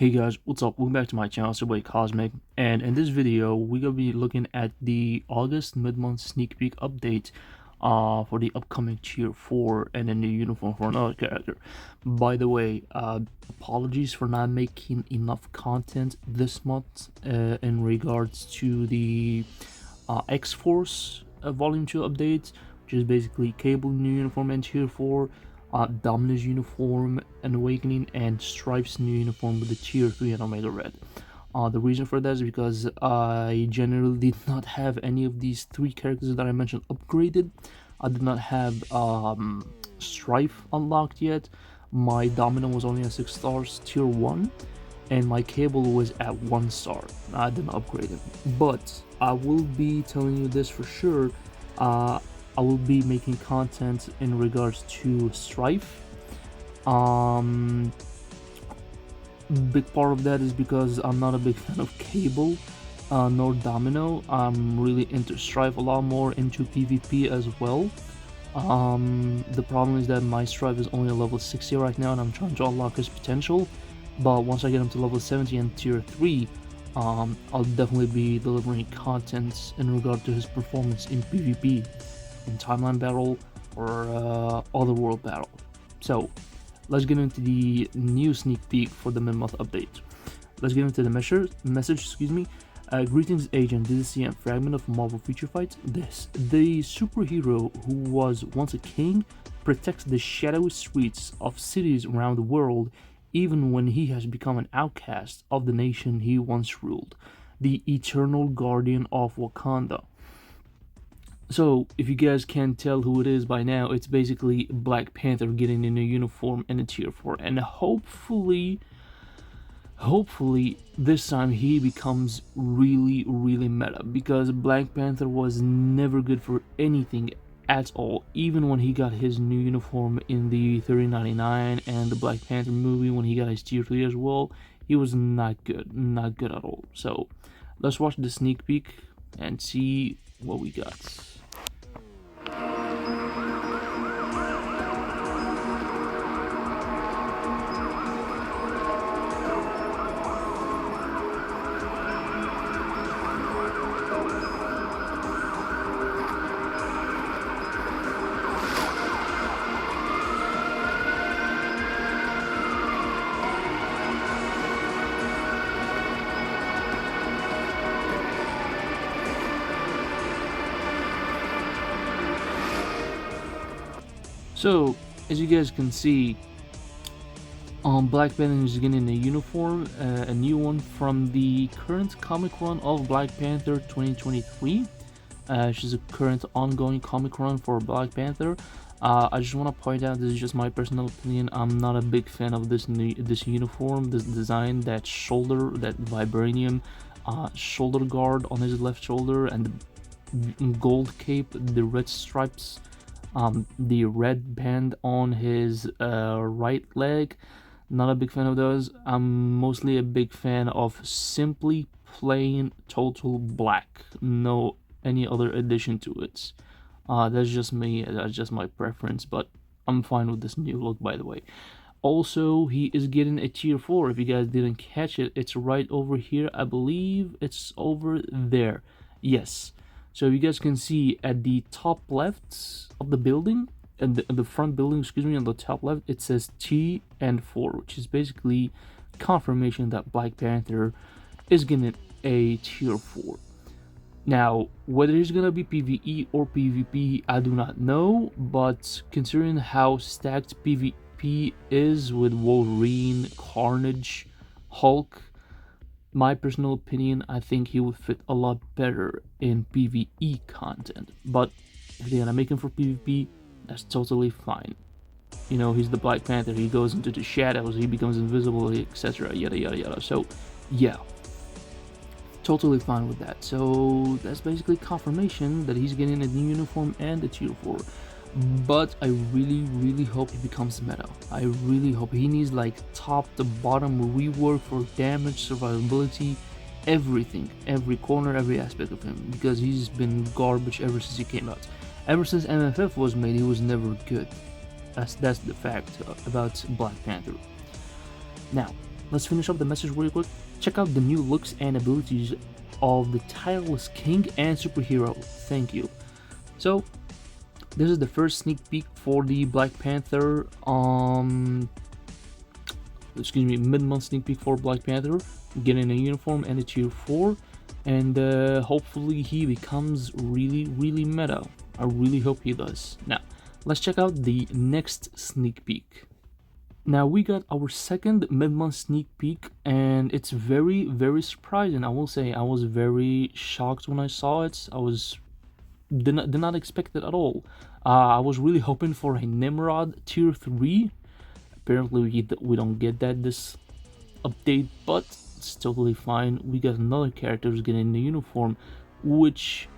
Hey guys, what's up? Welcome back to my channel, it's your boy Cosmic, and in this video we're gonna be looking at the August mid-month sneak peek update for the upcoming Tier 4 and a new uniform for another character. By the way, apologies for not making enough content this month in regards to the X-Force Volume 2 update, which is basically Cable new uniform and Tier 4, Dominus uniform and Awakening, and Stripe's new uniform with the Tier 3 and Omega Red. The reason for that is because I generally did not have any of these three characters that I mentioned upgraded. I did not have Stripe unlocked yet. My Domino was only at 6 stars, Tier 1, and my Cable was at 1 star. I didn't upgrade it. But I will be telling you this for sure. I will be making content in regards to Strife. Big part of that is because I'm not a big fan of Cable nor Domino. I'm really into Strife, a lot more into PvP as well. The problem is that my Strife is only a level 60 right now, and I'm trying to unlock his potential. But once I get him to level 70 and Tier 3, I'll definitely be delivering content in regard to his performance in PvP, in Timeline Battle, or Other World Battle. So, let's get into the new sneak peek for the mid-month update. Let's get into the message. Greetings, Agent. This is CM Fragment of Marvel Future Fight. The superhero who was once a king protects the shadowy streets of cities around the world, even when he has become an outcast of the nation he once ruled. The eternal guardian of Wakanda. So, if you guys can't tell who it is by now, it's basically Black Panther getting a new uniform and a Tier 4. And hopefully this time he becomes really meta, because Black Panther was never good for anything at all. Even when he got his new uniform in the 3099 and the Black Panther movie, when he got his Tier 3 as well, he was not good at all. So, let's watch the sneak peek and see what we got. So, as you guys can see, Black Panther is getting a uniform, a new one from the current comic run of Black Panther 2023, which is a current ongoing comic run for Black Panther. I just want to point out, this is just my personal opinion, I'm not a big fan of this uniform, this design, that vibranium shoulder guard on his left shoulder, and the gold cape, the red stripes, the red band on his right leg. Not a big fan of those. I'm mostly a big fan of simply plain total black, no any other addition to it. That's just me, that's just my preference, but I'm fine with this new look, by the way. Also, he is getting a Tier 4. If you guys didn't catch it, it's right over here. I believe it's over there. Yes. So you guys can see at the top left of the building, and the front building, on the top left, it says T and 4, which is basically confirmation that Black Panther is getting a Tier 4. Now, whether it's gonna be PvE or PvP, I do not know, but considering how stacked PvP is with Wolverine, Carnage, Hulk, my personal opinion, I think he would fit a lot better in PvE content. But if they're gonna make him for PvP, that's totally fine. You know, he's the Black Panther, he goes into the shadows, he becomes invisible, etc. Yada yada yada. So, yeah. Totally fine with that. So, that's basically confirmation that he's getting a new uniform and a Tier 4. But I really hope he becomes meta. I really hope. He needs like top to bottom rework for damage, survivability, everything, every corner, every aspect of him, because he's been garbage ever since he came out. Ever since MFF was made, he was never good. That's the fact about Black Panther. Now, let's finish up the message really quick. Check out the new looks and abilities of the tireless king and superhero. Thank you. So this is the first sneak peek for the Black Panther mid-month sneak peek for Black Panther, getting a uniform and a tier 4, and hopefully he becomes really meta. I really hope he does. Now let's check out the next sneak peek. Now we got our second mid-month sneak peek, and it's very surprising. I will say I was very shocked when I saw it. Did not expect it at all. I was really hoping for a Nimrod tier 3. Apparently we don't get that this update, but it's totally fine. We got another character who's getting the uniform, which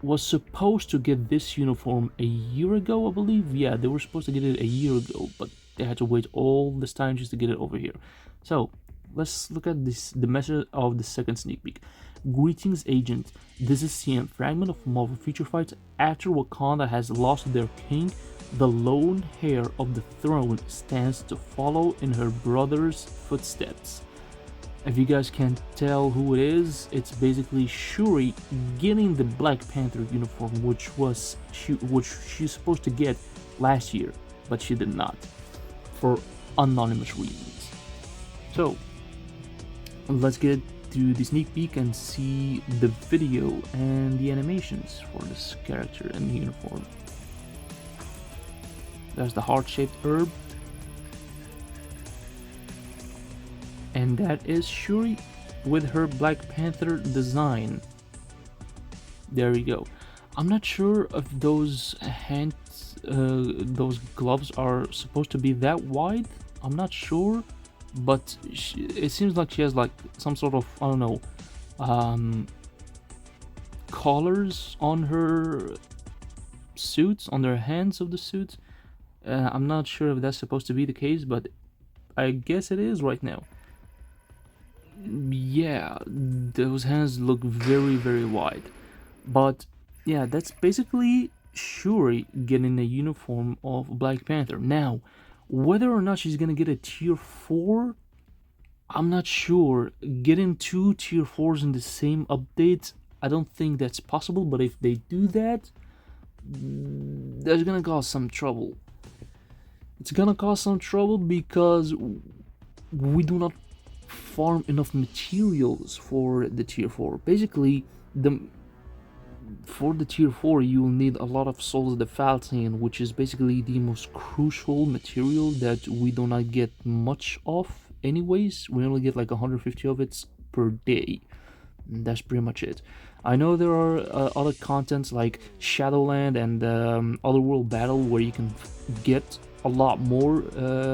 was supposed to get this uniform a year ago, I believe. Yeah, they were supposed to get it a year ago, but they had to wait all this time just to get it over here. So let's look at the message of the second sneak peek. Greetings, Agent. This is CM, fragment of Marvel Future Fights. After Wakanda has lost their king, the lone heir of the throne stands to follow in her brother's footsteps. If you guys can't tell who it is, it's basically Shuri getting the Black Panther uniform, which she's supposed to get last year, but she did not, for anonymous reasons. So let's get to the sneak peek and see the video and the animations for this character and the uniform. There's the heart-shaped herb, and that is Shuri with her Black Panther design. There you go. I'm not sure if those those gloves are supposed to be that wide. I'm not sure, but it seems like she has like some sort of, I don't know, collars on her suits, on their hands of the suits. I'm not sure if that's supposed to be the case, but I guess it is right now. Yeah, those hands look very wide. But yeah, that's basically Shuri getting a uniform of Black Panther. Now, whether or not she's gonna get a tier 4, I'm not sure. Getting 2 tier 4s in the same update, I don't think that's possible, but if they do that, that's gonna cause some trouble. It's gonna cause some trouble because we do not farm enough materials for the tier 4. Basically, for the tier 4 you will need a lot of souls of the Falcon, which is basically the most crucial material that we do not get much of anyways. We only get like 150 of it per day. And that's pretty much it. I know there are other contents like Shadowland and Otherworld Battle where you can get a lot more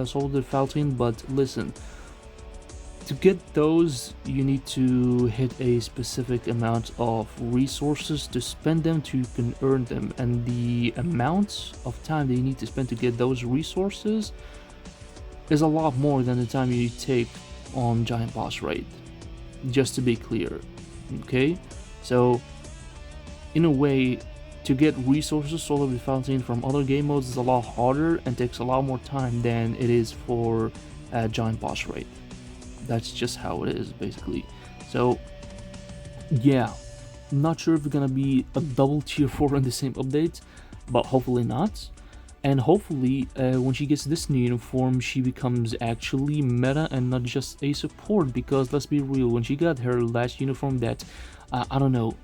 souls of the Falcon, but listen, to get those, you need to hit a specific amount of resources to spend them to you can earn them, and the amount of time that you need to spend to get those resources is a lot more than the time you take on Giant Boss Raid, just to be clear. Okay, so in a way, to get resources Soul of the Fountain from other game modes is a lot harder and takes a lot more time than it is for Giant Boss Raid. That's just how it is, basically. So yeah, not sure if it's gonna be a double tier 4 in the same update, but hopefully not. And hopefully when she gets this new uniform, she becomes actually meta and not just a support, because let's be real, when she got her last uniform, that I don't know,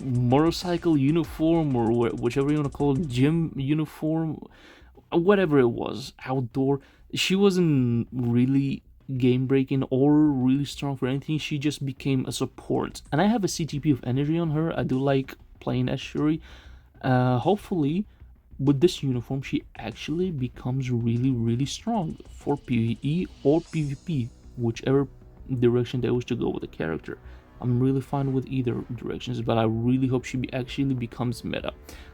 motorcycle uniform or whichever you want to call it, gym uniform, whatever it was, outdoor, she wasn't really game breaking or really strong for anything. She just became a support, and I have a CTP of energy on her. I do like playing as Shuri. Hopefully with this uniform she actually becomes really strong for PvE or PvP, whichever direction they wish to go with the character. I'm really fine with either directions, but I really hope she actually becomes meta.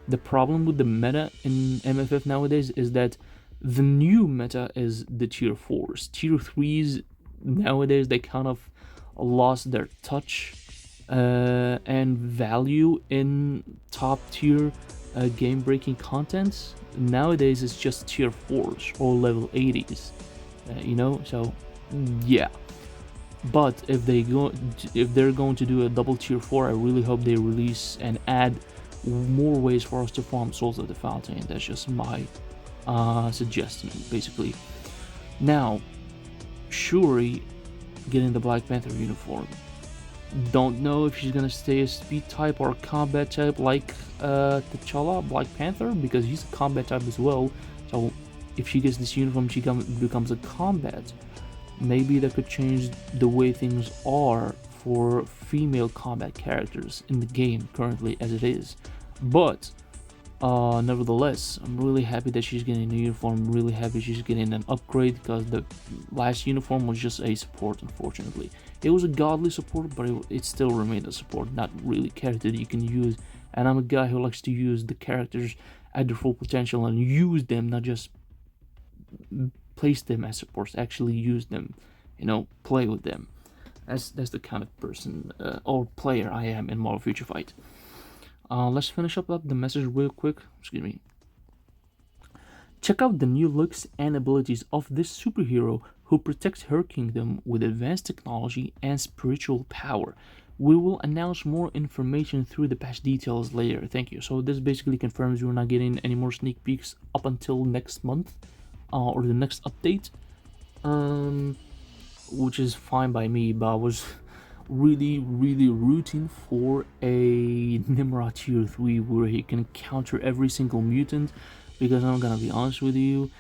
The problem with the meta in MFF nowadays is that the new meta is the tier 4s. Tier 3s nowadays, they kind of lost their touch and value in top tier game breaking content. Nowadays it's just tier 4s or level 80s, you know. So Yeah, but if they're going to do a double tier 4, I really hope they release and add more ways for us to farm Souls of the Fountain. That's just my suggestion, basically. Now, Shuri getting the Black Panther uniform. Don't know if she's gonna stay a speed type or a combat type like T'Challa, Black Panther, because he's a combat type as well. So if she gets this uniform, she becomes a combat. Maybe that could change the way things are for female combat characters in the game currently as it is. But nevertheless, I'm really happy that she's getting a new uniform. I'm really happy she's getting an upgrade, because the last uniform was just a support, unfortunately. It was a godly support, but it still remained a support, not really character that you can use. And I'm a guy who likes to use the characters at their full potential and use them, not just place them as supports, actually use them, play with them. That's the kind of person or player I am in Marvel Future Fight. Let's finish up the message real quick. Excuse me. Check out the new looks and abilities of this superhero who protects her kingdom with advanced technology and spiritual power. We will announce more information through the patch details later. Thank you. So this basically confirms we're not getting any more sneak peeks up until next month, or the next update, which is fine by me. But I was really rooting for a Nimrod tier 3 where he can counter every single mutant, because I'm gonna be honest with you,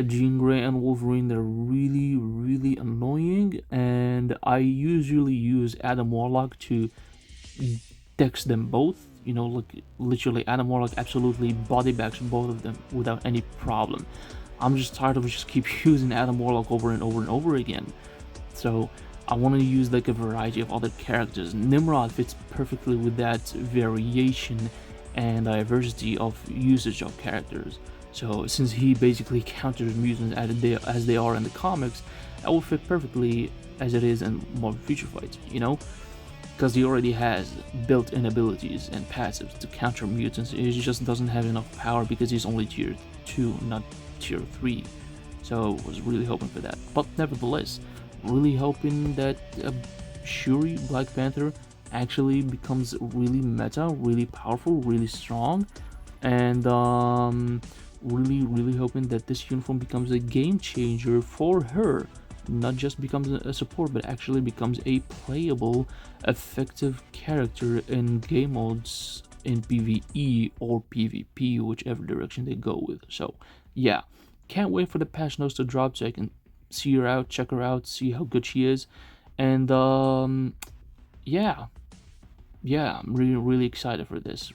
Jean Grey and Wolverine, they're really annoying, and I usually use Adam Warlock to dex them both. Like literally Adam Warlock absolutely body bags both of them without any problem. I'm just tired of just keep using Adam Warlock over and over again. So I want to use like a variety of other characters. Nimrod fits perfectly with that variation and diversity of usage of characters. So since he basically counters mutants as they are in the comics, that will fit perfectly as it is in Marvel Future Fight, because he already has built-in abilities and passives to counter mutants. He just doesn't have enough power because he's only tier 2, not tier 3. So I was really hoping for that. But nevertheless, really hoping that Shuri, Black Panther, actually becomes really meta, really powerful, really strong, and really hoping that this uniform becomes a game changer for her. Not just becomes a support, but actually becomes a playable, effective character in game modes in PvE or PvP, whichever direction they go with. So yeah, can't wait for the patch notes to drop so I can see her out, check her out, see how good she is, and yeah, I'm really excited for this.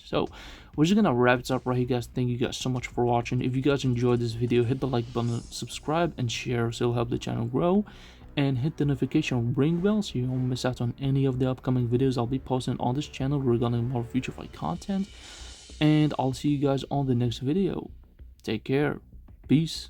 So we're just gonna wrap it up right here, guys. Thank you guys so much for watching. If you guys enjoyed this video, hit the like button, subscribe, and share, so it'll help the channel grow. And hit the notification ring bell so you won't miss out on any of the upcoming videos I'll be posting on this channel regarding more Future Fight content. And I'll see you guys on the next video. Take care. Peace.